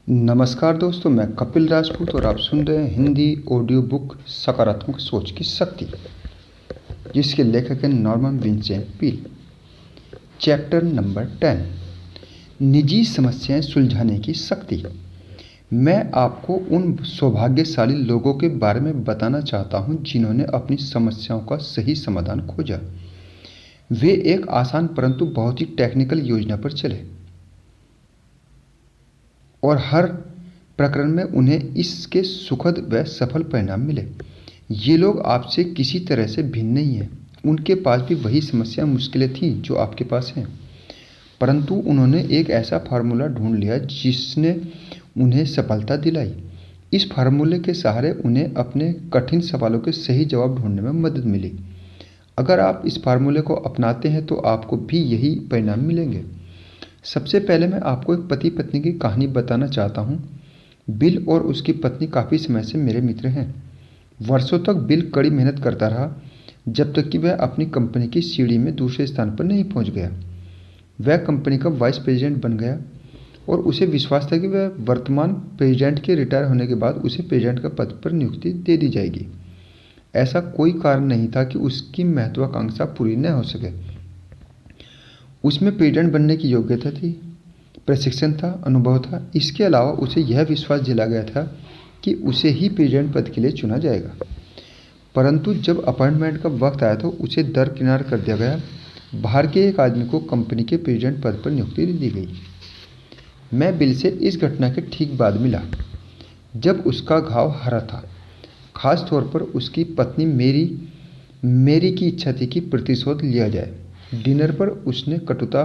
नमस्कार दोस्तों, मैं कपिल राजपूत और आप सुन रहे हैं हिंदी ऑडियो बुक सकारात्मक सोच की शक्ति, जिसके लेखक हैं Norman Vincent Peale. Chapter number 10, निजी समस्याएं सुलझाने की शक्ति। मैं आपको उन सौभाग्यशाली लोगों के बारे में बताना चाहता हूं जिन्होंने अपनी समस्याओं का सही समाधान खोजा। वे एक आसान परंतु बहुत ही टेक्निकल योजना पर चले और हर प्रकरण में उन्हें इसके सुखद व सफल परिणाम मिले। ये लोग आपसे किसी तरह से भिन्न नहीं हैं। उनके पास भी वही समस्या मुश्किलें थीं जो आपके पास हैं, परंतु उन्होंने एक ऐसा फार्मूला ढूंढ लिया जिसने उन्हें सफलता दिलाई। इस फार्मूले के सहारे उन्हें अपने कठिन सवालों के सही जवाब ढूंढने में मदद मिली। अगर आप इस फार्मूले को अपनाते हैं तो आपको भी यही परिणाम मिलेंगे। सबसे पहले मैं आपको एक पति पत्नी की कहानी बताना चाहता हूँ। बिल और उसकी पत्नी काफ़ी समय से मेरे मित्र हैं। वर्षों तक बिल कड़ी मेहनत करता रहा, जब तक कि वह अपनी कंपनी की सीढ़ी में दूसरे स्थान पर नहीं पहुँच गया। वह कंपनी का वाइस प्रेसिडेंट बन गया और उसे विश्वास था कि वह वर्तमान प्रेसिडेंट के रिटायर होने के बाद उसे प्रेसिडेंट का पद पर नियुक्ति दे दी जाएगी। ऐसा कोई कारण नहीं था कि उसकी महत्वाकांक्षा पूरी न हो सके। उसमें प्रेसिडेंट बनने की योग्यता थी, प्रशिक्षण था, अनुभव था। इसके अलावा उसे यह विश्वास दिलाया गया था कि उसे ही प्रेसिडेंट पद के लिए चुना जाएगा। परंतु जब अपॉइंटमेंट का वक्त आया तो उसे दरकिनार कर दिया गया। बाहर के एक आदमी को कंपनी के प्रेसिडेंट पद पर नियुक्ति दी गई। मैं बिल से इस घटना के ठीक बाद मिला, जब उसका घाव हरा था। खास तौर पर उसकी पत्नी मेरी की इच्छा थी कि प्रतिशोध लिया जाए। डिनर पर उसने कटुता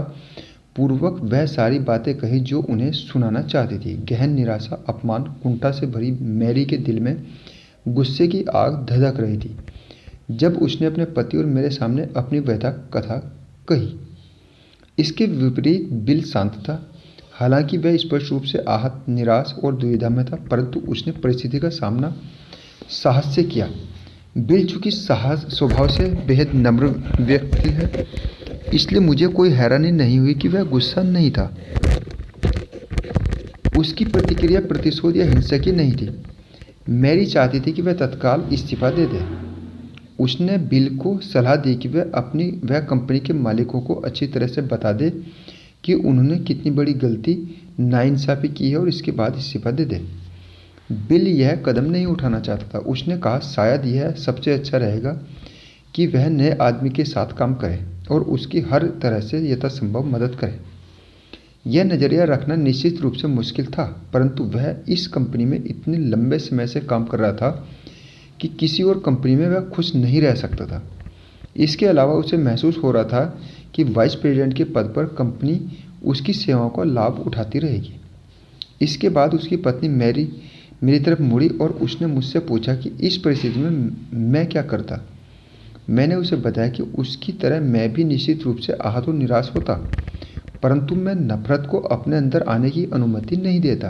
पूर्वक वह सारी बातें कही जो उन्हें सुनाना चाहती थी। गहन निराशा, अपमान, कुंठा से भरी मैरी के दिल में गुस्से की आग धधक रही थी जब उसने अपने पति और मेरे सामने अपनी व्यथा कथा कही। इसके विपरीत बिल शांत था। हालांकि वह स्पष्ट रूप से आहत, निराश और दुविधा में था, परंतु उसने परिस्थिति का सामना साहस से किया। बिल चूंकि साहस स्वभाव से बेहद नम्र व्यक्ति है, इसलिए मुझे कोई हैरानी नहीं हुई कि वह गुस्सा नहीं था। उसकी प्रतिक्रिया प्रतिशोध या हिंसा की नहीं थी। मैरी चाहती थी कि वह तत्काल इस्तीफा दे दे। उसने बिल को सलाह दी कि वह कंपनी के मालिकों को अच्छी तरह से बता दे कि उन्होंने कितनी बड़ी गलती, नाइंसाफ़ी की है और इसके बाद इस्तीफा दे दे। बिल यह कदम नहीं उठाना चाहता था। उसने कहा, शायद यह सबसे अच्छा रहेगा कि वह नए आदमी के साथ काम करे और उसकी हर तरह से यथासंभव मदद करे। यह नज़रिया रखना निश्चित रूप से मुश्किल था, परंतु वह इस कंपनी में इतने लंबे समय से काम कर रहा था कि किसी और कंपनी में वह खुश नहीं रह सकता था। इसके अलावा उसे महसूस हो रहा था कि वाइस प्रेसिडेंट के पद पर कंपनी उसकी सेवाओं का लाभ उठाती रहेगी। इसके बाद उसकी पत्नी मेरी तरफ मुड़ी और उसने मुझसे पूछा कि इस परिस्थिति में मैं क्या करता। मैंने उसे बताया कि उसकी तरह मैं भी निश्चित रूप से आहत और निराश होता, परंतु मैं नफरत को अपने अंदर आने की अनुमति नहीं देता,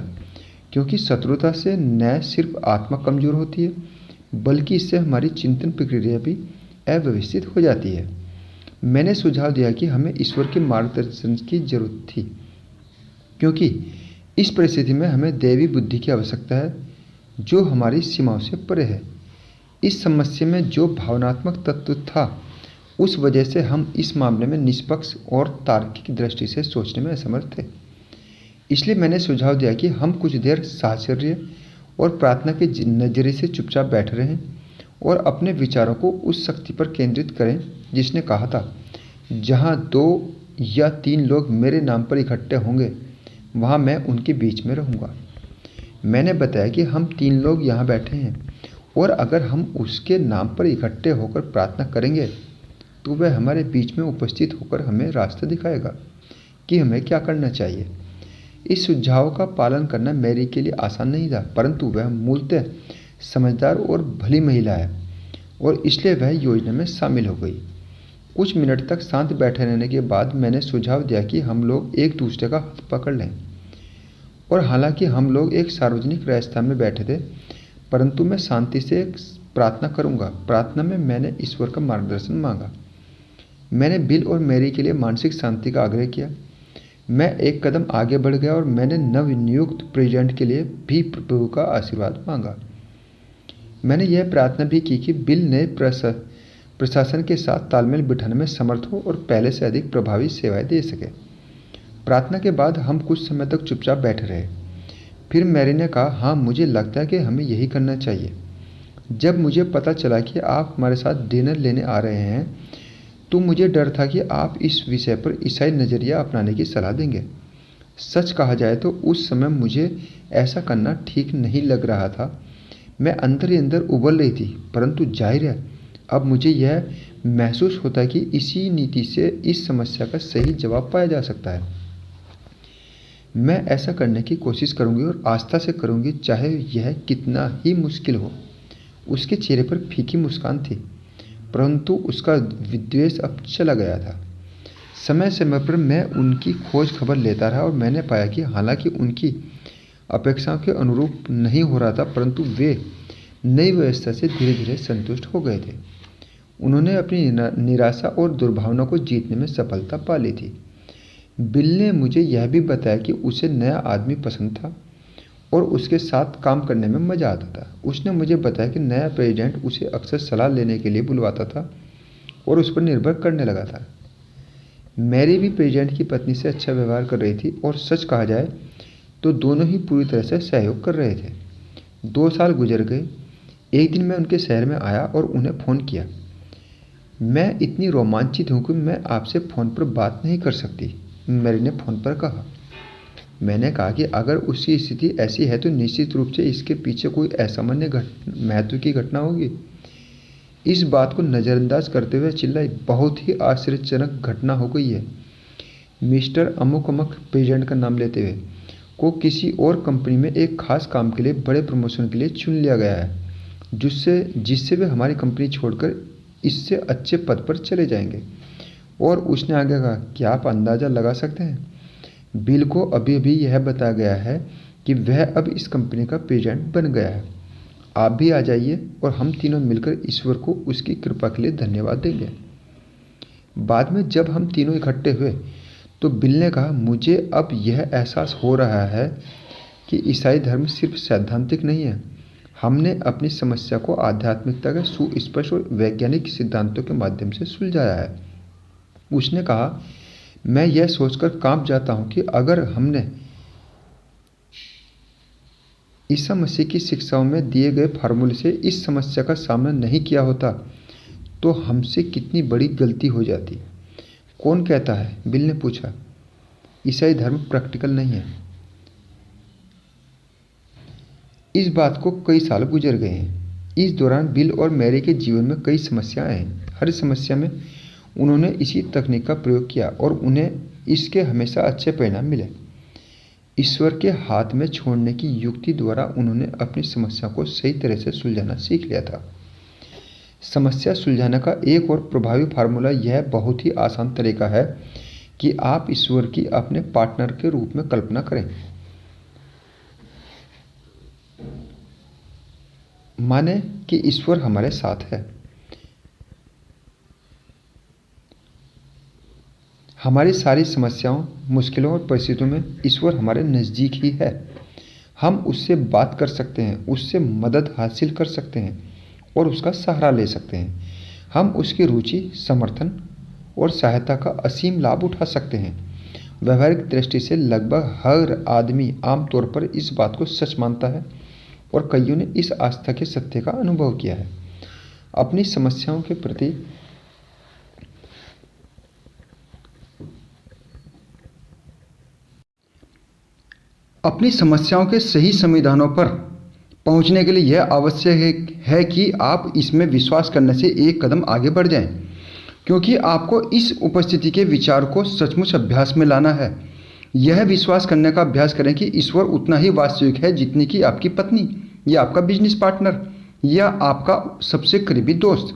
क्योंकि शत्रुता से न सिर्फ आत्मा कमज़ोर होती है, बल्कि इससे हमारी चिंतन प्रक्रिया भी अव्यवस्थित हो जाती है। मैंने सुझाव दिया कि हमें ईश्वर के मार्गदर्शन की जरूरत थी, क्योंकि इस परिस्थिति में हमें दैवी बुद्धि की आवश्यकता है जो हमारी सीमाओं से परे है। इस समस्या में जो भावनात्मक तत्व था, उस वजह से हम इस मामले में निष्पक्ष और तार्किक दृष्टि से सोचने में असमर्थ थे। इसलिए मैंने सुझाव दिया कि हम कुछ देर साहचर्य और प्रार्थना के नज़रिए से चुपचाप बैठे रहें और अपने विचारों को उस शक्ति पर केंद्रित करें जिसने कहा था, जहाँ 2 या 3 लोग मेरे नाम पर इकट्ठे होंगे, वहाँ मैं उनके बीच में रहूँगा। मैंने बताया कि हम 3 लोग यहाँ बैठे हैं और अगर हम उसके नाम पर इकट्ठे होकर प्रार्थना करेंगे तो वह हमारे बीच में उपस्थित होकर हमें रास्ता दिखाएगा कि हमें क्या करना चाहिए। इस सुझाव का पालन करना मैरी के लिए आसान नहीं था, परंतु वह मूलतः समझदार और भली महिला है और इसलिए वह योजना में शामिल हो गई। कुछ मिनट तक शांत बैठे रहने के बाद मैंने सुझाव दिया कि हम लोग एक दूसरे का हाथ पकड़ लें। और हालांकि हम लोग एक सार्वजनिक राजस्थान में बैठे थे, परंतु मैं शांति से प्रार्थना करूंगा। प्रार्थना में मैंने ईश्वर का मार्गदर्शन मांगा। मैंने बिल और मैरी के लिए मानसिक शांति का आग्रह किया। मैं एक कदम आगे बढ़ गया और मैंने नवनियुक्त प्रेसिडेंट के लिए भी प्रभु का आशीर्वाद मांगा। मैंने यह प्रार्थना भी की कि बिल नए प्रशासन के साथ तालमेल बिठाने में समर्थ हो और पहले से अधिक प्रभावी सेवाएं दे सके। प्रार्थना के बाद हम कुछ समय तक चुपचाप बैठे रहे। फिर मैरी ने कहा, हाँ, मुझे लगता है कि हमें यही करना चाहिए। जब मुझे पता चला कि आप हमारे साथ डिनर लेने आ रहे हैं तो मुझे डर था कि आप इस विषय पर ईसाई नज़रिया अपनाने की सलाह देंगे। सच कहा जाए तो उस समय मुझे ऐसा करना ठीक नहीं लग रहा था। मैं अंदर ही अंदर उबल रही थी, परंतु जाहिर है अब मुझे यह महसूस होता है कि इसी नीति से इस समस्या का सही जवाब पाया जा सकता है। मैं ऐसा करने की कोशिश करूंगी और आस्था से करूंगी, चाहे यह कितना ही मुश्किल हो। उसके चेहरे पर फीकी मुस्कान थी, परंतु उसका विद्वेष अब चला गया था। समय समय पर मैं उनकी खोज खबर लेता रहा और मैंने पाया कि हालांकि उनकी अपेक्षाओं के अनुरूप नहीं हो रहा था, परंतु वे नई व्यवस्था से धीरे धीरे संतुष्ट हो गए थे। उन्होंने अपनी निराशा और दुर्भावना को जीतने में सफलता पा ली थी। बिल ने मुझे यह भी बताया कि उसे नया आदमी पसंद था और उसके साथ काम करने में मज़ा आता था। उसने मुझे बताया कि नया प्रेसिडेंट उसे अक्सर सलाह लेने के लिए बुलवाता था और उस पर निर्भर करने लगा था। मैरी भी प्रेसिडेंट की पत्नी से अच्छा व्यवहार कर रही थी और सच कहा जाए तो दोनों ही पूरी तरह से सहयोग कर रहे थे। 2 साल गुजर गए। एक दिन मैं उनके शहर में आया और उन्हें फ़ोन किया। मैं इतनी रोमांचित हूँ कि मैं आपसे फ़ोन पर बात नहीं कर सकती, मैरी ने फ़ोन पर कहा। मैंने कहा कि अगर उसकी स्थिति ऐसी है तो निश्चित रूप से इसके पीछे कोई असामान्य महत्व की घटना होगी। इस बात को नज़रअंदाज करते हुए चिल्लाई, बहुत ही आश्चर्यजनक घटना हो गई है। मिस्टर अमुक अमुक, प्रेसिडेंट का नाम लेते हुए, को किसी और कंपनी में एक खास काम के लिए बड़े प्रमोशन के लिए चुन लिया गया है, जिससे वे हमारी कंपनी छोड़कर इससे अच्छे पद पर चले जाएंगे। और उसने आगे कहा, क्या आप अंदाज़ा लगा सकते हैं? बिल को अभी अभी यह बताया गया है कि वह अब इस कंपनी का प्रेसिडेंट बन गया है। आप भी आ जाइए और हम तीनों मिलकर ईश्वर को उसकी कृपा के लिए धन्यवाद देंगे। बाद में जब हम तीनों इकट्ठे हुए तो बिल ने कहा, मुझे अब यह एहसास हो रहा है कि ईसाई धर्म सिर्फ सैद्धांतिक नहीं है। हमने अपनी समस्या को आध्यात्मिकता के सुस्पष्ट और वैज्ञानिक सिद्धांतों के माध्यम से सुलझाया है। उसने कहा, मैं यह सोचकर कांप जाता हूँ कि अगर हमने ईसा मसीह की शिक्षाओं में दिए गए फार्मूले से इस समस्या का सामना नहीं किया होता तो हमसे कितनी बड़ी गलती हो जाती। कौन कहता है? बिल ने पूछा। ईसाई धर्म प्रैक्टिकल नहीं है। इस बात को कई साल गुजर गए हैं। इस दौरान बिल और मैरी के जीवन में कई समस्याएं आई। हर समस्या में उन्होंने इसी तकनीक का प्रयोग किया और उन्हें इसके हमेशा अच्छे परिणाम मिले। ईश्वर के हाथ में छोड़ने की युक्ति द्वारा उन्होंने अपनी समस्या को सही तरह से सुलझाना सीख लिया था। समस्या सुलझाने का एक और प्रभावी फार्मूला यह बहुत ही आसान तरीका है कि आप ईश्वर की अपने पार्टनर के रूप में कल्पना करें। माने कि ईश्वर हमारे साथ है। हमारी सारी समस्याओं, मुश्किलों और परिस्थितियों में ईश्वर हमारे नज़दीक ही है। हम उससे बात कर सकते हैं, उससे मदद हासिल कर सकते हैं और उसका सहारा ले सकते हैं। हम उसकी रुचि, समर्थन और सहायता का असीम लाभ उठा सकते हैं। व्यवहारिक दृष्टि से लगभग हर आदमी आमतौर पर इस बात को सच मानता है और कईयों ने इस आस्था के सत्य का अनुभव किया है। अपनी समस्याओं के प्रति अपनी समस्याओं के सही समाधानों पर पहुंचने के लिए यह आवश्यक है कि आप इसमें विश्वास करने से एक कदम आगे बढ़ जाएं, क्योंकि आपको इस उपस्थिति के विचार को सचमुच अभ्यास में लाना है। यह विश्वास करने का अभ्यास करें कि ईश्वर उतना ही वास्तविक है जितनी कि आपकी पत्नी या आपका बिजनेस पार्टनर या आपका सबसे करीबी दोस्त।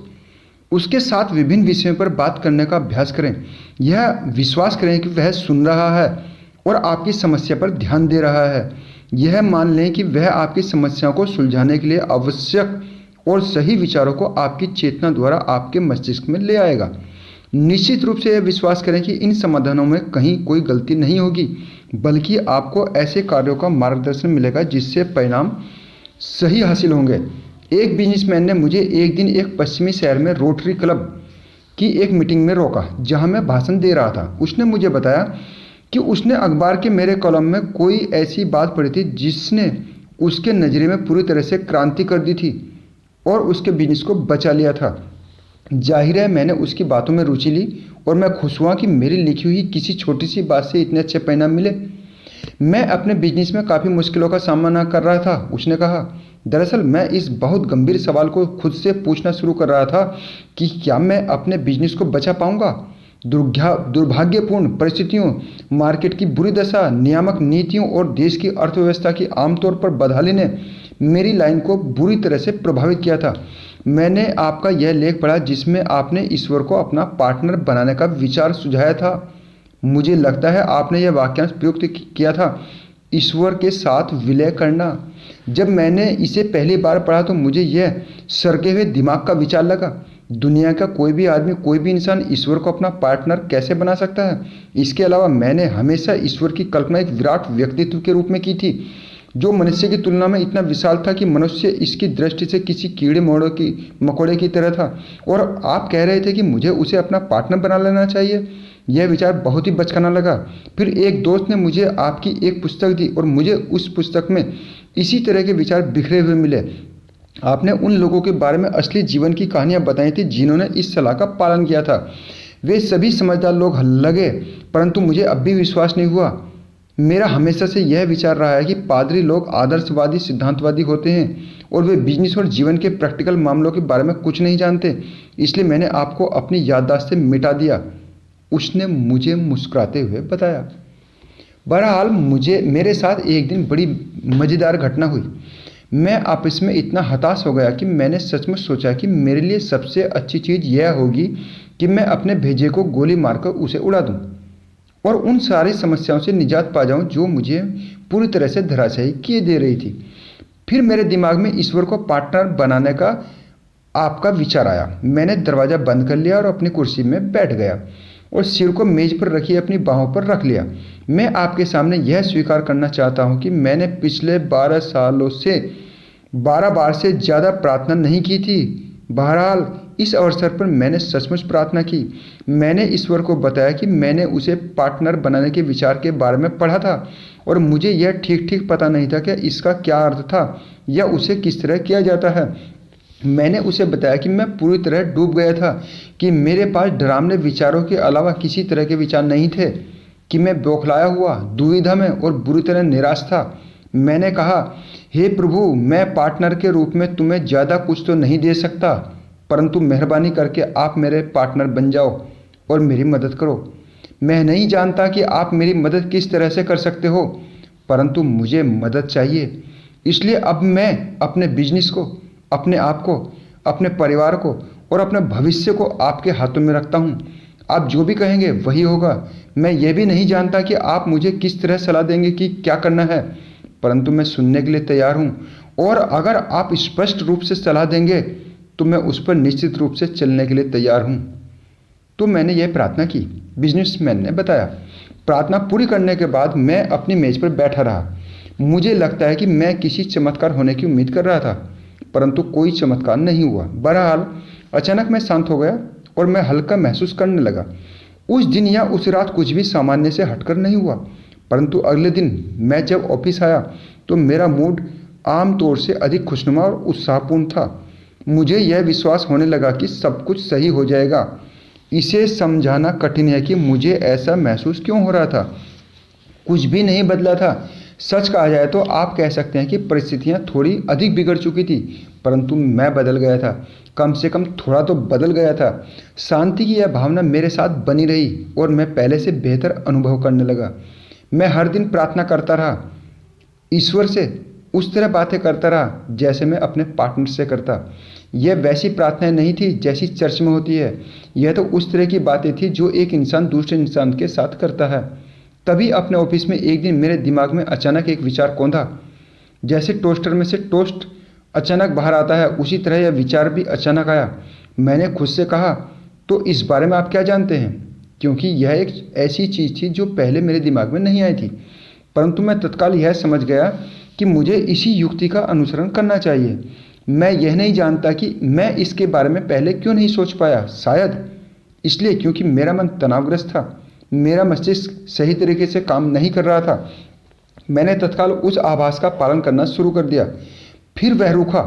उसके साथ विभिन्न विषयों पर बात करने का अभ्यास करें। यह विश्वास करें कि वह सुन रहा है और आपकी समस्या पर ध्यान दे रहा है। यह मान लें कि वह आपकी समस्याओं को सुलझाने के लिए आवश्यक और सही विचारों को आपकी चेतना द्वारा आपके मस्तिष्क में ले आएगा। निश्चित रूप से यह विश्वास करें कि इन समाधानों में कहीं कोई गलती नहीं होगी, बल्कि आपको ऐसे कार्यों का मार्गदर्शन मिलेगा जिससे परिणाम सही हासिल होंगे। एक बिजनेसमैन ने मुझे एक दिन एक पश्चिमी शहर में रोटरी क्लब की एक मीटिंग में रोका, जहां मैं भाषण दे रहा था। उसने मुझे बताया कि उसने अखबार के मेरे कॉलम में कोई ऐसी बात पढ़ी थी जिसने उसके नज़रिए में पूरी तरह से क्रांति कर दी थी और उसके बिजनेस को बचा लिया था। जाहिर है मैंने उसकी बातों में रुचि ली और मैं खुश हुआ कि मेरी लिखी हुई किसी छोटी सी बात से इतने अच्छे परिणाम मिले। मैं अपने बिजनेस में काफ़ी मुश्किलों का सामना कर रहा था, उसने कहा। दरअसल मैं इस बहुत गंभीर सवाल को खुद से पूछना शुरू कर रहा था कि क्या मैं अपने बिजनेस को बचा पाऊंगा। दुर्भाग्यपूर्ण परिस्थितियों, मार्केट की बुरी दशा, नियामक नीतियों और देश की अर्थव्यवस्था की आमतौर पर बदहाली ने मेरी लाइन को बुरी तरह से प्रभावित किया था। मैंने आपका यह लेख पढ़ा जिसमें आपने ईश्वर को अपना पार्टनर बनाने का विचार सुझाया था। मुझे लगता है आपने यह वाक्यांश प्रयुक्त किया था, ईश्वर के साथ विलय करना। जब मैंने इसे पहली बार पढ़ा तो मुझे यह सरके हुए दिमाग का विचार लगा। दुनिया का कोई भी आदमी, कोई भी इंसान ईश्वर को अपना पार्टनर कैसे बना सकता है। इसके अलावा मैंने हमेशा ईश्वर की कल्पना एक विराट व्यक्तित्व के रूप में की थी, जो मनुष्य की तुलना में इतना विशाल था कि मनुष्य इसकी दृष्टि से किसी कीड़े मकोड़े की तरह था। और आप कह रहे थे कि मुझे उसे अपना पार्टनर बना लेना चाहिए। यह विचार बहुत ही बचकाना लगा। फिर एक दोस्त ने मुझे आपकी एक पुस्तक दी और मुझे उस पुस्तक में इसी तरह के विचार बिखरे हुए मिले। आपने उन लोगों के बारे में असली जीवन की कहानियां बताई थी जिन्होंने इस सलाह का पालन किया था। वे सभी समझदार लोग लगे, परंतु मुझे अब भी विश्वास नहीं हुआ। मेरा हमेशा से यह विचार रहा है कि पादरी लोग आदर्शवादी, सिद्धांतवादी होते हैं और वे बिजनेस और जीवन के प्रैक्टिकल मामलों के बारे में कुछ नहीं जानते। इसलिए मैंने आपको अपनी याददाश्त से मिटा दिया, उसने मुझे मुस्कुराते हुए बताया। बहरहाल मेरे साथ एक दिन बड़ी मज़ेदार घटना हुई। मैं आपस में इतना हताश हो गया कि मैंने सचमुच सोचा कि मेरे लिए सबसे अच्छी चीज़ यह होगी कि मैं अपने भेजे को गोली मारकर उसे उड़ा दूं और उन सारी समस्याओं से निजात पा जाऊं जो मुझे पूरी तरह से धराशायी किए दे रही थी। फिर मेरे दिमाग में ईश्वर को पार्टनर बनाने का आपका विचार आया। मैंने दरवाज़ा बंद कर लिया और अपनी कुर्सी में बैठ गया और सिर को मेज पर रखी अपनी बाहों पर रख लिया। मैं आपके सामने यह स्वीकार करना चाहता हूं कि मैंने पिछले 12 सालों से 12 बार से ज़्यादा प्रार्थना नहीं की थी। बहरहाल इस अवसर पर मैंने सचमुच प्रार्थना की। मैंने ईश्वर को बताया कि मैंने उसे पार्टनर बनाने के विचार के बारे में पढ़ा था और मुझे यह ठीक ठीक पता नहीं था कि इसका क्या अर्थ था या उसे किस तरह किया जाता है। मैंने उसे बताया कि मैं पूरी तरह डूब गया था, कि मेरे पास डरावने विचारों के अलावा किसी तरह के विचार नहीं थे, कि मैं बौखलाया हुआ, दुविधा में और बुरी तरह निराश था। मैंने कहा, हे प्रभु, मैं पार्टनर के रूप में तुम्हें ज़्यादा कुछ तो नहीं दे सकता, परंतु मेहरबानी करके आप मेरे पार्टनर बन जाओ और मेरी मदद करो। मैं नहीं जानता कि आप मेरी मदद किस तरह से कर सकते हो, परंतु मुझे मदद चाहिए। इसलिए अब मैं अपने बिजनेस को, अपने आप को, अपने परिवार को और अपने भविष्य को आपके हाथों में रखता हूँ। आप जो भी कहेंगे वही होगा। मैं ये भी नहीं जानता कि आप मुझे किस तरह सलाह देंगे कि क्या करना है, परंतु मैं सुनने के लिए तैयार हूँ और अगर आप स्पष्ट रूप से सलाह देंगे तो मैं उस पर निश्चित रूप से चलने के लिए तैयार हूँ। तो मैंने यह प्रार्थना की, बिजनेसमैन ने बताया। प्रार्थना पूरी करने के बाद मैं अपनी मेज पर बैठा रहा। मुझे लगता है कि मैं किसी चमत्कार होने की उम्मीद कर रहा था, परंतु कोई चमत्कार नहीं हुआ। बहरहाल अचानक मैं शांत हो गया और मैं हल्का महसूस करने लगा। उस दिन या उस रात कुछ भी सामान्य से हटकर नहीं हुआ, परंतु अगले दिन मैं जब ऑफिस आया तो मेरा मूड आमतौर से अधिक खुशनुमा और उत्साहपूर्ण था। मुझे यह विश्वास होने लगा कि सब कुछ सही हो जाएगा। इसे समझाना कठिन है कि मुझे ऐसा महसूस क्यों हो रहा था। कुछ भी नहीं बदला था। सच कहा जाए तो आप कह सकते हैं कि परिस्थितियां थोड़ी अधिक बिगड़ चुकी थी, परंतु मैं बदल गया था। कम से कम थोड़ा तो बदल गया था। शांति की यह भावना मेरे साथ बनी रही और मैं पहले से बेहतर अनुभव करने लगा। मैं हर दिन प्रार्थना करता रहा, ईश्वर से उस तरह बातें करता रहा जैसे मैं अपने पार्टनर से करता। यह वैसी प्रार्थनाएं नहीं थी जैसी चर्च में होती है। यह तो उस तरह की बातें थी जो एक इंसान दूसरे इंसान के साथ करता है। तभी अपने ऑफिस में एक दिन मेरे दिमाग में अचानक एक विचार कौंधा। जैसे टोस्टर में से टोस्ट अचानक बाहर आता है, उसी तरह यह विचार भी अचानक आया। मैंने खुद से कहा, तो इस बारे में आप क्या जानते हैं? क्योंकि यह एक ऐसी चीज़ थी जो पहले मेरे दिमाग में नहीं आई थी, परंतु मैं तत्काल यह समझ गया कि मुझे इसी युक्ति का अनुसरण करना चाहिए। मैं यह नहीं जानता कि मैं इसके बारे में पहले क्यों नहीं सोच पाया। शायद इसलिए क्योंकि मेरा मन तनावग्रस्त था, मेरा मस्तिष्क सही तरीके से काम नहीं कर रहा था। मैंने तत्काल उस आभास का पालन करना शुरू कर दिया। फिर वह रूखा।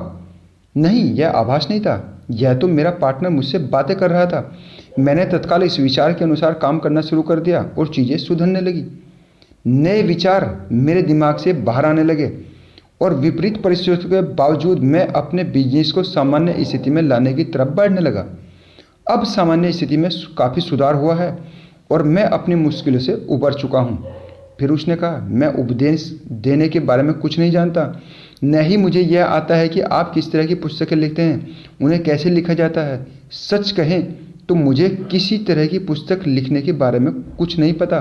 नहीं, यह आभास नहीं था, यह तो मेरा पार्टनर मुझसे बातें कर रहा था। मैंने तत्काल इस विचार के अनुसार काम करना शुरू कर दिया और चीज़ें सुधरने लगी। नए विचार मेरे दिमाग से बाहर आने लगे और विपरीत परिस्थितियों के बावजूद मैं अपने बिजनेस को सामान्य स्थिति में लाने की तरफ बढ़ने लगा। अब सामान्य स्थिति में काफ़ी सुधार हुआ है और मैं अपनी मुश्किलों से उबर चुका हूँ। फिर उसने कहा, मैं उपदेश देने के बारे में कुछ नहीं जानता, न ही मुझे यह आता है कि आप किस तरह की पुस्तकें लिखते हैं, उन्हें कैसे लिखा जाता है। सच कहें तो मुझे किसी तरह की पुस्तक लिखने के बारे में कुछ नहीं पता,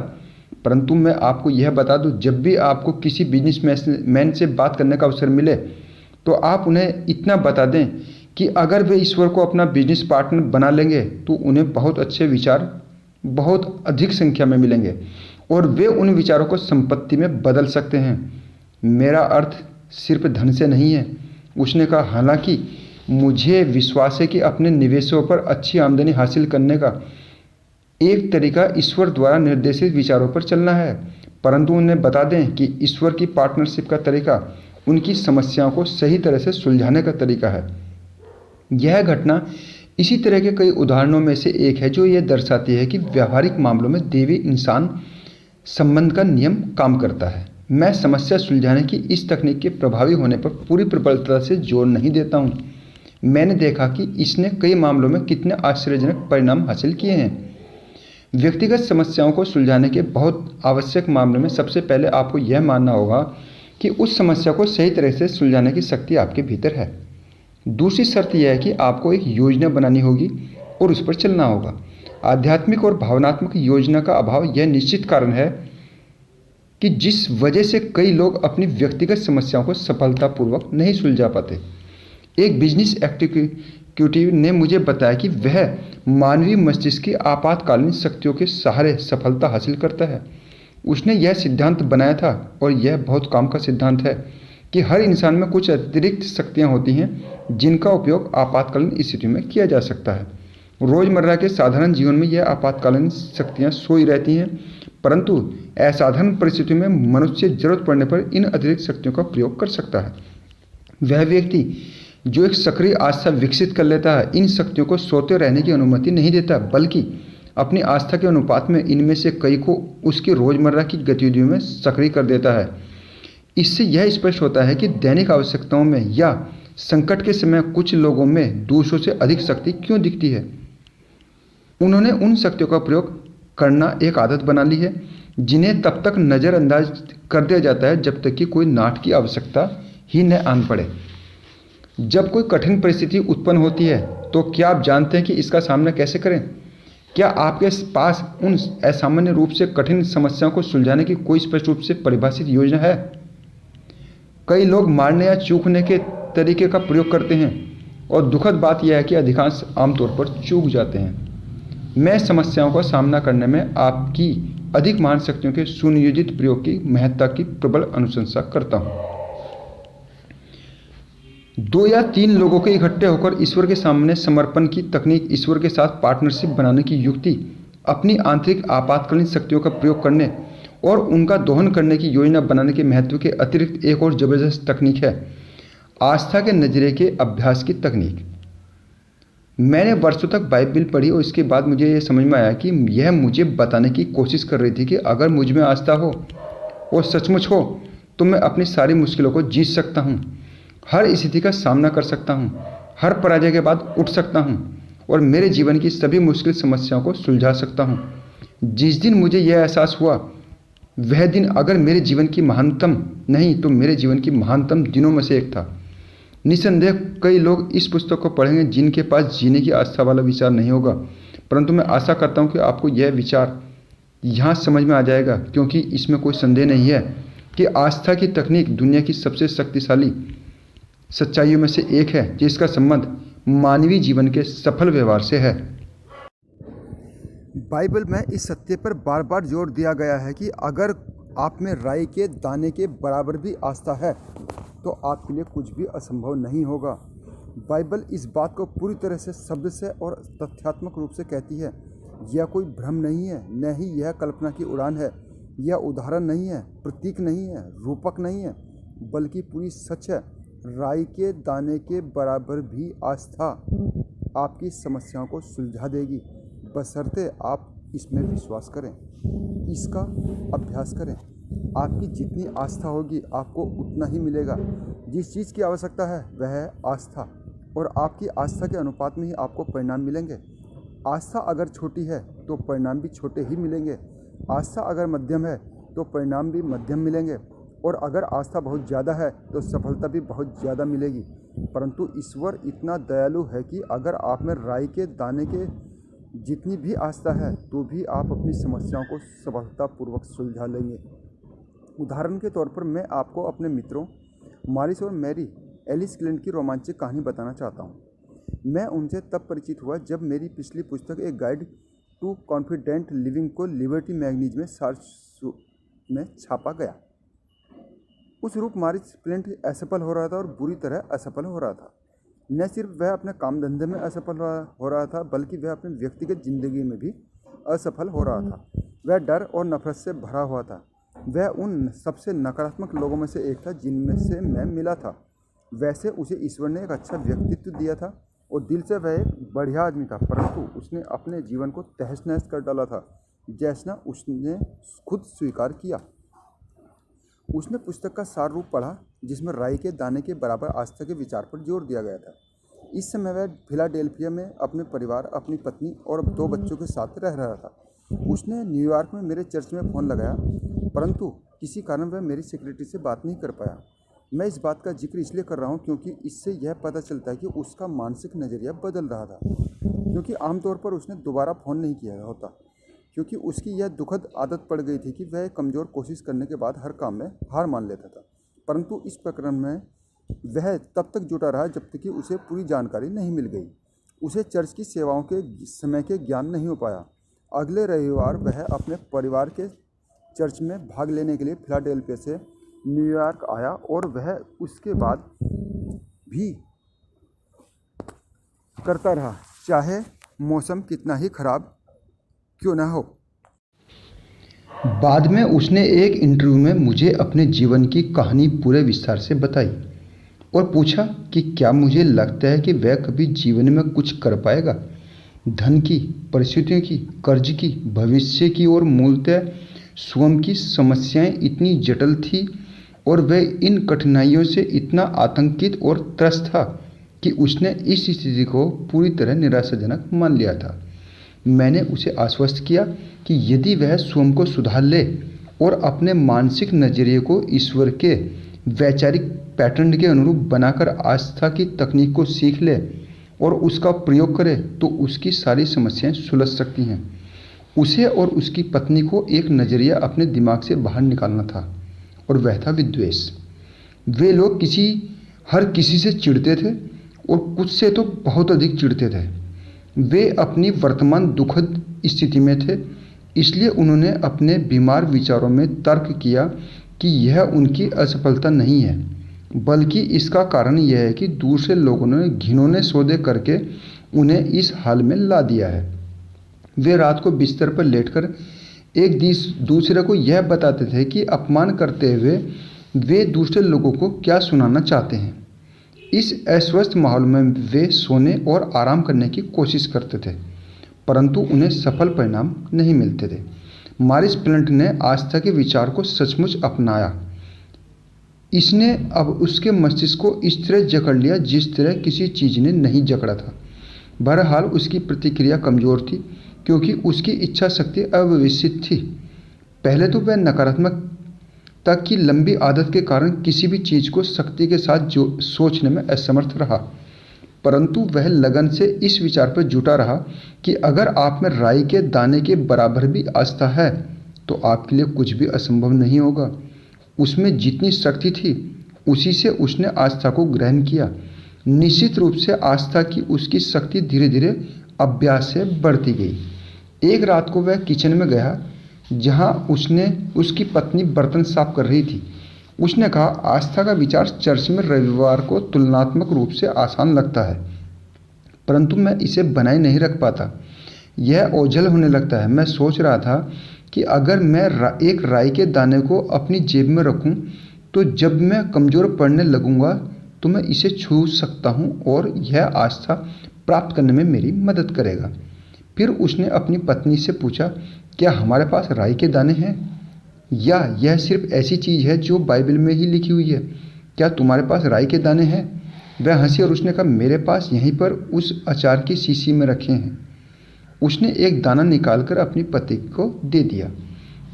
परंतु मैं आपको यह बता दूं, जब भी आपको किसी बिजनेसमैन से बात करने का अवसर मिले तो आप उन्हें इतना बता दें कि अगर वे ईश्वर को अपना बिजनेस पार्टनर बना लेंगे तो उन्हें बहुत अच्छे विचार बहुत अधिक संख्या में मिलेंगे और वे उन विचारों को संपत्ति में बदल सकते हैं। मेरा अर्थ सिर्फ धन से नहीं है, उसने कहा। हालांकि मुझे विश्वास है कि अपने निवेशों पर अच्छी आमदनी हासिल करने का एक तरीका ईश्वर द्वारा निर्देशित विचारों पर चलना है, परंतु उन्हें बता दें कि ईश्वर की पार्टनरशिप का तरीका उनकी समस्याओं को सही तरह से सुलझाने का तरीका है। यह घटना इसी तरह के कई उदाहरणों में से एक है जो यह दर्शाती है कि व्यावहारिक मामलों में देवी इंसान संबंध का नियम काम करता है। मैं समस्या सुलझाने की इस तकनीक के प्रभावी होने पर पूरी प्रबलता से जोर नहीं देता हूँ। मैंने देखा कि इसने कई मामलों में कितने आश्चर्यजनक परिणाम हासिल किए हैं। व्यक्तिगत समस्याओं को सुलझाने के बहुत आवश्यक मामलों में सबसे पहले आपको यह मानना होगा कि उस समस्या को सही तरह से सुलझाने की शक्ति आपके भीतर है। दूसरी शर्त यह है कि आपको एक योजना बनानी होगी और उस पर चलना होगा। आध्यात्मिक और भावनात्मक योजना का अभाव यह निश्चित कारण है कि जिस वजह से कई लोग अपनी व्यक्तिगत समस्याओं को सफलतापूर्वक नहीं सुलझा पाते। एक बिजनेस एग्जीक्यूटिव ने मुझे बताया कि वह मानवीय मस्तिष्क की आपातकालीन शक्तियों के सहारे सफलता हासिल करता है। उसने यह सिद्धांत बनाया था और यह बहुत काम का सिद्धांत है कि हर इंसान में कुछ अतिरिक्त शक्तियाँ होती हैं जिनका उपयोग आपातकालीन स्थिति में किया जा सकता है। रोज़मर्रा के साधारण जीवन में यह आपातकालीन शक्तियाँ सोई रहती हैं, परंतु असाधारण परिस्थितियों में मनुष्य जरूरत पड़ने पर इन अतिरिक्त शक्तियों का प्रयोग कर सकता है। वह व्यक्ति जो एक सक्रिय आस्था विकसित कर लेता है इन शक्तियों को सोते रहने की अनुमति नहीं देता, बल्कि अपनी आस्था के अनुपात में इनमें से कई को उसकी रोज़मर्रा की गतिविधियों में सक्रिय कर देता है। इससे यह स्पष्ट होता है कि दैनिक आवश्यकताओं में या संकट के समय कुछ लोगों में दूसरों से अधिक शक्ति क्यों दिखती है। उन्होंने उन शक्तियों का प्रयोग करना एक आदत बना ली है जिन्हें तब तक नज़रअंदाज कर दिया जाता है जब तक कि कोई नाट की आवश्यकता ही न आन पड़े। जब कोई कठिन परिस्थिति उत्पन्न होती है तो क्या आप जानते हैं कि इसका सामना कैसे करें? क्या आपके पास उन असामान्य रूप से कठिन समस्याओं को सुलझाने की कोई स्पष्ट रूप से परिभाषित योजना है? कई लोग मारने या चूकने के तरीके का प्रयोग करते हैं और दुखद बात यह है कि अधिकांश आमतौर पर चूक जाते हैं। मैं समस्याओं का सामना करने में आपकी अधिक महान शक्तियों के सुनियोजित प्रयोग की महत्ता की प्रबल अनुशंसा करता हूँ। 2 या 3 लोगों के इकट्ठे होकर ईश्वर के सामने समर्पण की तकनीक ईश्वर के साथ पार्टनरशिप बनाने की युक्ति अपनी आंतरिक आपातकालीन शक्तियों का प्रयोग करने और उनका दोहन करने की योजना बनाने के महत्व के अतिरिक्त एक और ज़बरदस्त तकनीक है, आस्था के नजरिए के अभ्यास की तकनीक। मैंने वर्षों तक बाइबल पढ़ी और इसके बाद मुझे यह समझ में आया कि यह मुझे बताने की कोशिश कर रही थी कि अगर मुझ में आस्था हो और सचमुच हो तो मैं अपनी सारी मुश्किलों को जीत सकता हूँ, हर स्थिति का सामना कर सकता हूँ, हर पराजय के बाद उठ सकता हूँ और मेरे जीवन की सभी मुश्किल समस्याओं को सुलझा सकता हूँ। जिस दिन मुझे यह एहसास हुआ वह दिन अगर मेरे जीवन की महानतम नहीं तो मेरे जीवन की महानतम दिनों में से एक था। निसंदेह कई लोग इस पुस्तक को पढ़ेंगे जिनके पास जीने की आस्था वाला विचार नहीं होगा, परंतु मैं आशा करता हूँ कि आपको यह विचार यहाँ समझ में आ जाएगा, क्योंकि इसमें कोई संदेह नहीं है कि आस्था की तकनीक दुनिया की सबसे शक्तिशाली सच्चाइयों में से एक है जिसका संबंध मानवीय जीवन के सफल व्यवहार से है। बाइबल में इस सत्य पर बार बार जोर दिया गया है कि अगर आप में राई के दाने के बराबर भी आस्था है तो आपके लिए कुछ भी असंभव नहीं होगा। बाइबल इस बात को पूरी तरह से शब्द से और तथ्यात्मक रूप से कहती है। यह कोई भ्रम नहीं है, न ही यह कल्पना की उड़ान है। यह उदाहरण नहीं है, प्रतीक नहीं है, रूपक नहीं है, बल्कि पूरी सच है। राई के दाने के बराबर भी आस्था आपकी समस्याओं को सुलझा देगी, बशर्ते आप इसमें विश्वास करें, इसका अभ्यास करें। आपकी जितनी आस्था होगी आपको उतना ही मिलेगा। जिस चीज़ की आवश्यकता है वह है आस्था, और आपकी आस्था के अनुपात में ही आपको परिणाम मिलेंगे। आस्था अगर छोटी है तो परिणाम भी छोटे ही मिलेंगे। आस्था अगर मध्यम है तो परिणाम भी मध्यम मिलेंगे, और अगर आस्था बहुत ज़्यादा है तो सफलता भी बहुत ज़्यादा मिलेगी। परंतु ईश्वर इतना दयालु है कि अगर आप में राई के दाने के जितनी भी आस्था है तो भी आप अपनी समस्याओं को सफलतापूर्वक सुलझा लेंगे। उदाहरण के तौर पर मैं आपको अपने मित्रों मारिस और मैरी एलिस क्लिंट की रोमांचक कहानी बताना चाहता हूँ। मैं उनसे तब परिचित हुआ जब मेरी पिछली पुस्तक एक गाइड टू कॉन्फिडेंट लिविंग को लिबर्टी मैगजीन में में छापा गया। उस रूप मारिस क्लिंट असफल हो रहा था और बुरी तरह असफल हो रहा था। न सिर्फ वह अपने काम धंधे में असफल हो रहा था, बल्कि वह अपनी व्यक्तिगत जिंदगी में भी असफल हो रहा था। वह डर और नफरत से भरा हुआ था। वह उन सबसे नकारात्मक लोगों में से एक था जिनमें से मैं मिला था। वैसे उसे ईश्वर ने एक अच्छा व्यक्तित्व दिया था और दिल से वह एक बढ़िया आदमी था, परंतु उसने अपने जीवन को तहस नहस कर डाला था, जैसा उसने खुद स्वीकार किया। उसने पुस्तक का सार रूप पढ़ा जिसमें राई के दाने के बराबर आस्था के विचार पर जोर दिया गया था। इस समय वह फिलाडेल्फिया में अपने परिवार, अपनी पत्नी और 2 बच्चों के साथ रह रहा था। उसने न्यूयॉर्क में मेरे चर्च में फ़ोन लगाया, परंतु किसी कारण वह मेरी सेक्रेटरी से बात नहीं कर पाया। मैं इस बात का जिक्र इसलिए कर रहा हूँ क्योंकि इससे यह पता चलता है कि उसका मानसिक नज़रिया बदल रहा था, क्योंकि आमतौर पर उसने दोबारा फ़ोन नहीं किया होता, क्योंकि उसकी यह दुखद आदत पड़ गई थी कि वह कमज़ोर कोशिश करने के बाद हर काम में हार मान लेता था। परंतु इस प्रकरण में वह तब तक जुटा रहा जब तक कि उसे पूरी जानकारी नहीं मिल गई। उसे चर्च की सेवाओं के समय के ज्ञान नहीं हो पाया। अगले रविवार वह अपने परिवार के चर्च में भाग लेने के लिए फिलाडेल्फिया से न्यूयॉर्क आया, और वह उसके बाद भी करता रहा, चाहे मौसम कितना ही खराब क्यों ना हो। बाद में उसने एक इंटरव्यू में मुझे अपने जीवन की कहानी पूरे विस्तार से बताई और पूछा कि क्या मुझे लगता है कि वह कभी जीवन में कुछ कर पाएगा। धन की, परिस्थितियों की, कर्ज की, भविष्य की और मूलतः स्वयं की समस्याएं इतनी जटिल थी और वह इन कठिनाइयों से इतना आतंकित और त्रस्त था कि उसने इस स्थिति को पूरी तरह निराशाजनक मान लिया था। मैंने उसे आश्वस्त किया कि यदि वह स्वयं को सुधार ले और अपने मानसिक नजरिए को ईश्वर के वैचारिक पैटर्न के अनुरूप बनाकर आस्था की तकनीक को सीख ले और उसका प्रयोग करे तो उसकी सारी समस्याएं सुलझ सकती हैं। उसे और उसकी पत्नी को एक नज़रिया अपने दिमाग से बाहर निकालना था, और वह था विद्वेष। वे लोग हर किसी से चिढ़ते थे और कुछ से तो बहुत अधिक चिढ़ते थे। वे अपनी वर्तमान दुखद स्थिति में थे, इसलिए उन्होंने अपने बीमार विचारों में तर्क किया कि यह उनकी असफलता नहीं है, बल्कि इसका कारण यह है कि दूसरे लोगों ने घिनौने सौदे करके उन्हें इस हाल में ला दिया है। वे रात को बिस्तर पर लेटकर एक दूसरे को यह बताते थे कि अपमान करते हुए वे दूसरे लोगों को क्या सुनाना चाहते हैं। इस अस्वस्थ माहौल में वे सोने और आराम करने की कोशिश करते थे, परंतु उन्हें सफल परिणाम नहीं मिलते थे। मारिस क्लिंट ने आस्था के विचार को सचमुच अपनाया। इसने अब उसके मस्तिष्क को इस तरह जकड़ लिया जिस तरह किसी चीज़ ने नहीं जकड़ा था। बहरहाल उसकी प्रतिक्रिया कमज़ोर थी क्योंकि उसकी इच्छा शक्ति अव्यवस्थित थी। पहले तो वह नकारात्मकता की लंबी आदत के कारण किसी भी चीज़ को शक्ति के साथ सोचने में असमर्थ रहा, परंतु वह लगन से इस विचार पर जुटा रहा कि अगर आप में राई के दाने के बराबर भी आस्था है तो आपके लिए कुछ भी असंभव नहीं होगा। उसमें जितनी शक्ति थी उसी से उसने आस्था को ग्रहण किया। निश्चित रूप से आस्था की उसकी शक्ति धीरे धीरे अभ्यास से बढ़ती गई। एक रात को वह किचन में गया जहां उसने उसकी पत्नी बर्तन साफ कर रही थी। उसने कहा, आस्था का विचार चर्च में रविवार को तुलनात्मक रूप से आसान लगता है, परंतु मैं इसे बनाए नहीं रख पाता। यह ओझल होने लगता है। मैं सोच रहा था कि अगर मैं एक राई के दाने को अपनी जेब में रखूं, तो जब मैं कमज़ोर पड़ने लगूंगा तो मैं इसे छू सकता हूं और यह आस्था प्राप्त करने में मेरी मदद करेगा। फिर उसने अपनी पत्नी से पूछा, क्या हमारे पास राई के दाने हैं, या यह सिर्फ ऐसी चीज़ है जो बाइबल में ही लिखी हुई है? क्या तुम्हारे पास राई के दाने हैं? वह हंसी और उसने कहा, मेरे पास यहीं पर उस अचार की शीशी में रखे हैं। उसने एक दाना निकालकर अपनी पति को दे दिया।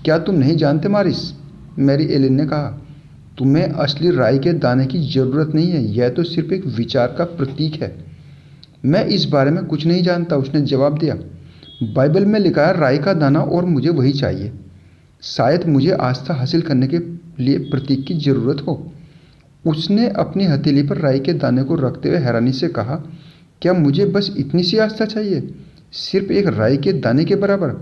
क्या तुम नहीं जानते मारिस, मैरी एलेन ने कहा, तुम्हें असली राई के दाने की ज़रूरत नहीं है, यह तो सिर्फ एक विचार का प्रतीक है। मैं इस बारे में कुछ नहीं जानता, उसने जवाब दिया। बाइबल में लिखा है राई का दाना और मुझे वही चाहिए। शायद मुझे आस्था हासिल करने के लिए प्रतीक की ज़रूरत हो। उसने अपनी हथेली पर राई के दाने को रखते हुए हैरानी से कहा, क्या मुझे बस इतनी सी आस्था चाहिए, सिर्फ एक राई के दाने के बराबर?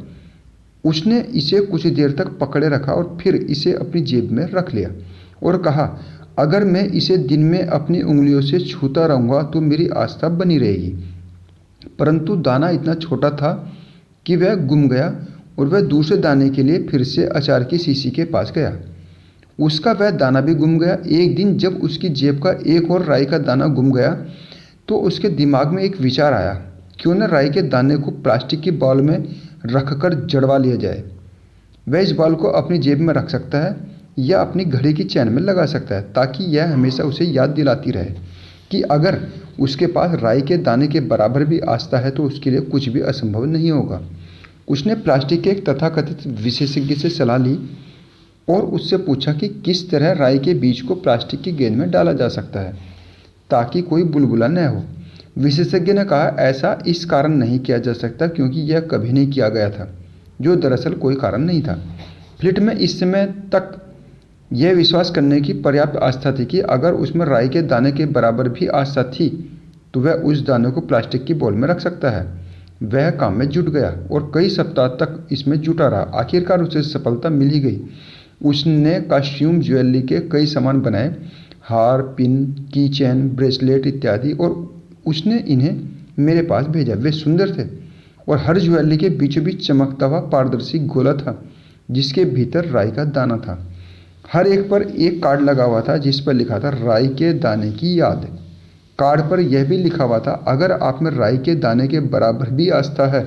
उसने इसे कुछ देर तक पकड़े रखा और फिर इसे अपनी जेब में रख लिया और कहा, अगर मैं इसे दिन में अपनी उंगलियों से छूता रहूँगा तो मेरी आस्था बनी रहेगी। परंतु दाना इतना छोटा था कि वह गुम गया और वह दूसरे दाने के लिए फिर से अचार की शीशी के पास गया। उसका वह दाना भी गुम गया। एक दिन जब उसकी जेब का एक और राई का दाना गुम गया तो उसके दिमाग में एक विचार आया, क्यों न राई के दाने को प्लास्टिक की बॉल में रखकर जड़वा लिया जाए। वह इस बॉल को अपनी जेब में रख सकता है या अपनी घड़ी की चैन में लगा सकता है, ताकि यह हमेशा उसे याद दिलाती रहे कि अगर उसके पास राई के दाने के बराबर भी आस्था है तो उसके लिए कुछ भी असंभव नहीं होगा। उसने प्लास्टिक के एक तथाकथित विशेषज्ञ से सलाह ली और उससे पूछा कि किस तरह राई के बीज को प्लास्टिक की गेंद में डाला जा सकता है ताकि कोई बुलबुला न हो। विशेषज्ञ ने कहा, ऐसा इस कारण नहीं किया जा सकता क्योंकि यह कभी नहीं किया गया था, जो दरअसल कोई कारण नहीं था। फ्लिंट में इस समय तक यह विश्वास करने की पर्याप्त आस्था थी कि अगर उसमें राई के दाने के बराबर भी आस्था थी तो वह उस दाने को प्लास्टिक की बॉल में रख सकता है। वह काम में जुट गया और कई सप्ताह तक इसमें जुटा रहा। आखिरकार उसे सफलता मिल ही गई। उसने कॉस्ट्यूम, ज्वेलरी के कई सामान बनाए, हार, पिन, की चेन, ब्रेसलेट इत्यादि, और उसने इन्हें मेरे पास भेजा। वे सुंदर थे और हर ज्वेलरी के बीचों बीच चमकता हुआ पारदर्शी गोला था जिसके भीतर राई का दाना था। हर एक पर एक कार्ड लगा हुआ था जिस पर लिखा था, राई के दाने की याद। कार्ड पर यह भी लिखा हुआ था, अगर आप में राई के दाने के बराबर भी आस्था है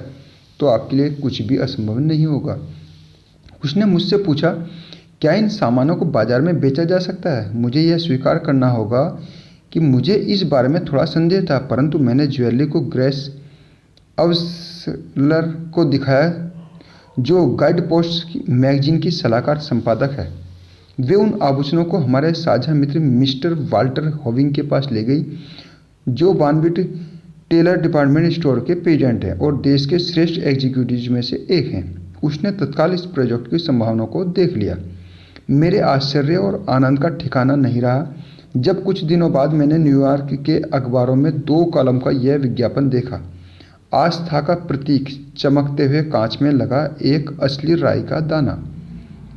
तो आपके लिए कुछ भी असंभव नहीं होगा। उसने मुझसे पूछा, क्या इन सामानों को बाजार में बेचा जा सकता है? मुझे यह स्वीकार करना होगा कि मुझे इस बारे में थोड़ा संदेह था, परंतु मैंने ज्वेलरी को ग्रेस अवसलर को दिखाया, जो गाइड पोस्ट मैगजीन की सलाहकार संपादक है। वे उन आभूषणों को हमारे साझा मित्र मिस्टर वाल्टर होविंग के पास ले गई, जो बानविट टेलर डिपार्टमेंट स्टोर के प्रेसिडेंट हैं और देश के श्रेष्ठ एग्जीक्यूटिव्स में से एक हैं। उसने तत्काल इस प्रोजेक्ट की संभावनाओं को देख लिया। मेरे आश्चर्य और आनंद का ठिकाना नहीं रहा जब कुछ दिनों बाद मैंने न्यूयॉर्क के अखबारों में 2 कॉलम का यह विज्ञापन देखा, आस्था का प्रतीक, चमकते हुए कांच में लगा एक असली राई का दाना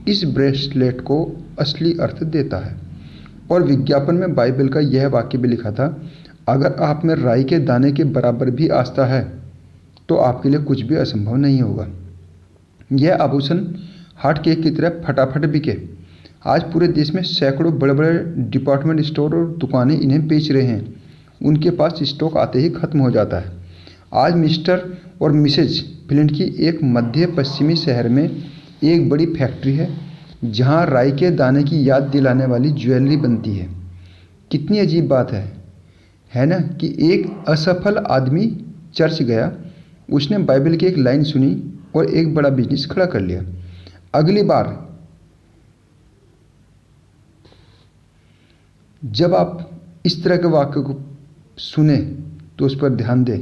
इस ब्रेसलेट को असली अर्थ देता है। और विज्ञापन में बाइबल का यह वाक्य भी लिखा था, अगर आप में राई के दाने के बराबर भी आस्था है तो आपके लिए कुछ भी असंभव नहीं होगा। यह आभूषण हार्ट केक की तरह फटाफट बिके। आज पूरे देश में सैकड़ों बड़े बड़े डिपार्टमेंट स्टोर और दुकानें इन्हें बेच रहे हैं। उनके पास स्टॉक आते ही खत्म हो जाता है। आज मिस्टर और मिसेज फ्लिंट की एक मध्य पश्चिमी शहर में एक बड़ी फैक्ट्री है जहां राई के दाने की याद दिलाने वाली ज्वेलरी बनती है। कितनी अजीब बात है ना, कि एक असफल आदमी चर्च गया, उसने बाइबल की एक लाइन सुनी और एक बड़ा बिजनेस खड़ा कर लिया। अगली बार जब आप इस तरह के वाक्य को सुने तो उस पर ध्यान दें।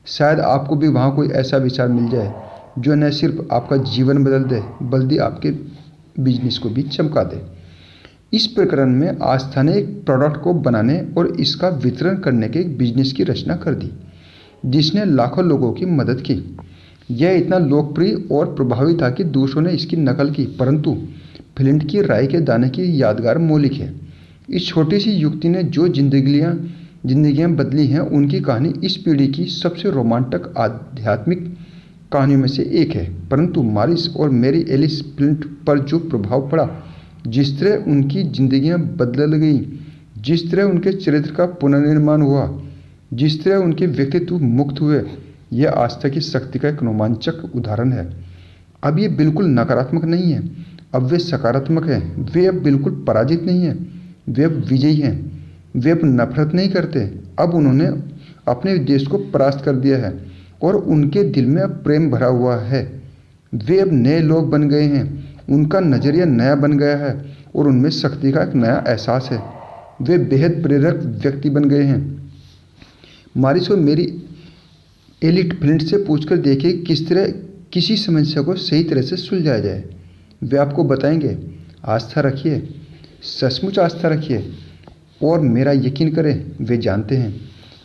शायद आपको भी वहाँ कोई ऐसा विचार मिल जाए जो न सिर्फ आपका जीवन बदल दे बल्कि आपके बिजनेस को भी चमका दे। इस प्रकरण में आस्था ने एक प्रोडक्ट को बनाने और इसका वितरण करने के एक बिजनेस की रचना कर दी जिसने लाखों लोगों की मदद की। यह इतना लोकप्रिय और प्रभावी था कि दूसरों ने इसकी नकल की, परंतु फ्लिंट की राई के दाने की यादगार मौलिक है। इस छोटी सी युक्ति ने जो जिंदगियां बदली हैं, उनकी कहानी इस पीढ़ी की सबसे रोमांचक आध्यात्मिक कहानियों में से एक है। परंतु मारिस और मैरी एलिस फ्लिंट पर जो प्रभाव पड़ा, जिस तरह उनकी जिंदगियां बदल गई, जिस तरह उनके चरित्र का पुनर्निर्माण हुआ, जिस तरह उनके व्यक्तित्व मुक्त हुए, यह आस्था की शक्ति का एक रोमांचक उदाहरण है। अब ये बिल्कुल नकारात्मक नहीं है, अब वे सकारात्मक हैं। वे अब बिल्कुल पराजित नहीं हैं, वे अब विजयी हैं। वे अब नफरत नहीं करते, अब उन्होंने अपने देश को परास्त कर दिया है और उनके दिल में अब प्रेम भरा हुआ है। वे अब नए लोग बन गए हैं, उनका नज़रिया नया बन गया है और उनमें शक्ति का एक नया एहसास है। वे बेहद प्रेरक व्यक्ति बन गए हैं। मारिस और मेरी एलिट फ्लिंट से पूछकर देखिए किस तरह किसी समस्या को सही तरह से सुलझाया जाए। वे आपको बताएंगे। आस्था रखिए, सचमुच आस्था रखिए और मेरा यकीन करें, वे जानते हैं।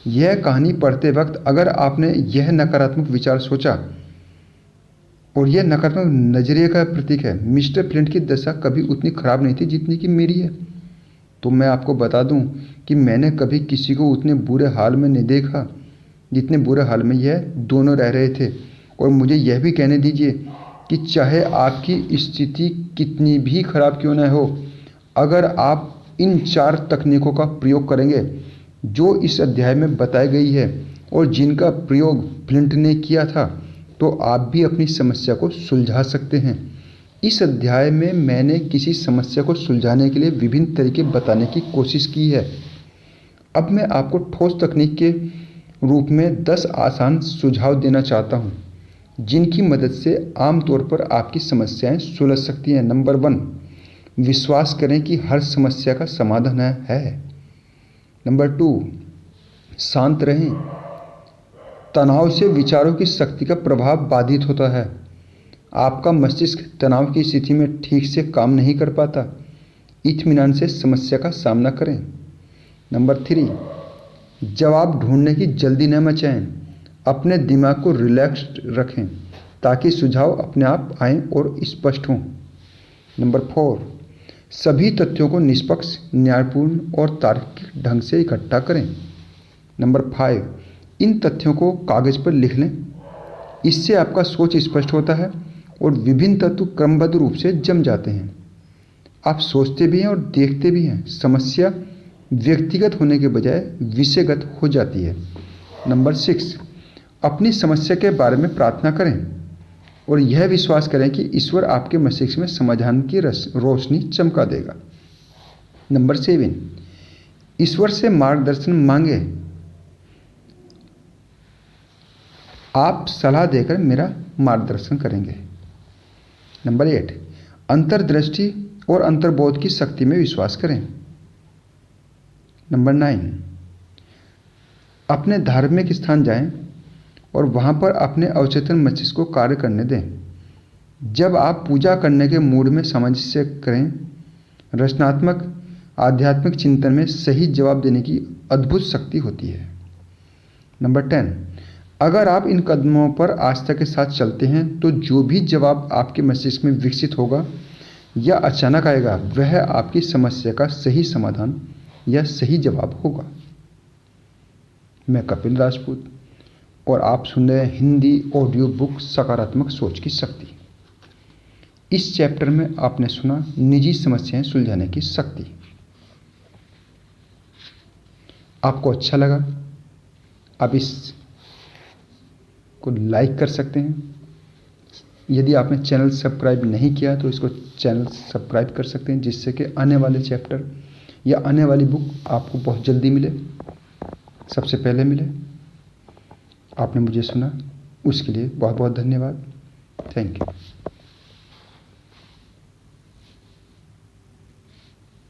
यह कहानी पढ़ते वक्त अगर आपने यह नकारात्मक विचार सोचा, और यह नकारात्मक नजरिए का प्रतीक है, मिस्टर फ्लिंट की दशा कभी उतनी खराब नहीं थी जितनी कि मेरी है। तो मैं आपको बता दूं कि मैंने कभी किसी को उतने बुरे हाल में नहीं देखा जितने बुरे हाल में यह दोनों रह रहे थे। और मुझे यह भी कहने दीजिए कि चाहे आपकी स्थिति कितनी भी खराब क्यों न हो, अगर आप इन 4 तकनीकों का प्रयोग करेंगे जो इस अध्याय में बताई गई है और जिनका प्रयोग फ्लिंट ने किया था, तो आप भी अपनी समस्या को सुलझा सकते हैं। इस अध्याय में मैंने किसी समस्या को सुलझाने के लिए विभिन्न तरीके बताने की कोशिश की है। अब मैं आपको ठोस तकनीक के रूप में 10 आसान सुझाव देना चाहता हूं, जिनकी मदद से आमतौर पर आपकी समस्याएं सुलझ सकती हैं। नंबर 1, विश्वास करें कि हर समस्या का समाधान है। नंबर 2, शांत रहें। तनाव से विचारों की शक्ति का प्रभाव बाधित होता है। आपका मस्तिष्क तनाव की स्थिति में ठीक से काम नहीं कर पाता। इत्मीनान से समस्या का सामना करें। नंबर 3, जवाब ढूंढने की जल्दी न मचाएं। अपने दिमाग को रिलैक्स्ड रखें ताकि सुझाव अपने आप आएं और स्पष्ट हों। नंबर 4, सभी तथ्यों को निष्पक्ष, न्यायपूर्ण और तार्किक ढंग से इकट्ठा करें। नंबर 5, इन तथ्यों को कागज पर लिख लें। इससे आपका सोच स्पष्ट होता है और विभिन्न तत्व क्रमबद्ध रूप से जम जाते हैं। आप सोचते भी हैं और देखते भी हैं। समस्या व्यक्तिगत होने के बजाय विषयगत हो जाती है। नंबर 6, अपनी समस्या के बारे में प्रार्थना करें और यह विश्वास करें कि ईश्वर आपके मस्तिष्क में समाधान की रोशनी चमका देगा। नंबर 7, ईश्वर से मार्गदर्शन मांगे। आप सलाह देकर मेरा मार्गदर्शन करेंगे। नंबर 8, अंतर्दृष्टि और अंतर्बोध की शक्ति में विश्वास करें। नंबर 9, अपने धार्मिक स्थान जाएं और वहां पर अपने अवचेतन मस्तिष्क को कार्य करने दें। जब आप पूजा करने के मूड में सामंजस्य करें, रचनात्मक आध्यात्मिक चिंतन में सही जवाब देने की अद्भुत शक्ति होती है। नंबर 10, अगर आप इन कदमों पर आस्था के साथ चलते हैं तो जो भी जवाब आपके मस्तिष्क में विकसित होगा या अचानक आएगा, वह आपकी समस्या का सही समाधान या सही जवाब होगा। मैं कपिल राजपूत और आप सुन रहे हैं हिंदी ऑडियो बुक सकारात्मक सोच की शक्ति। इस चैप्टर में आपने सुना निजी समस्याएं सुलझाने की शक्ति। आपको अच्छा लगा? आप इस को लाइक कर सकते हैं। यदि आपने चैनल सब्सक्राइब नहीं किया तो इसको चैनल सब्सक्राइब कर सकते हैं, जिससे कि आने वाले चैप्टर या आने वाली बुक आपको बहुत जल्दी मिले, सबसे पहले मिले। आपने मुझे सुना, उसके लिए बहुत बहुत धन्यवाद। Thank you.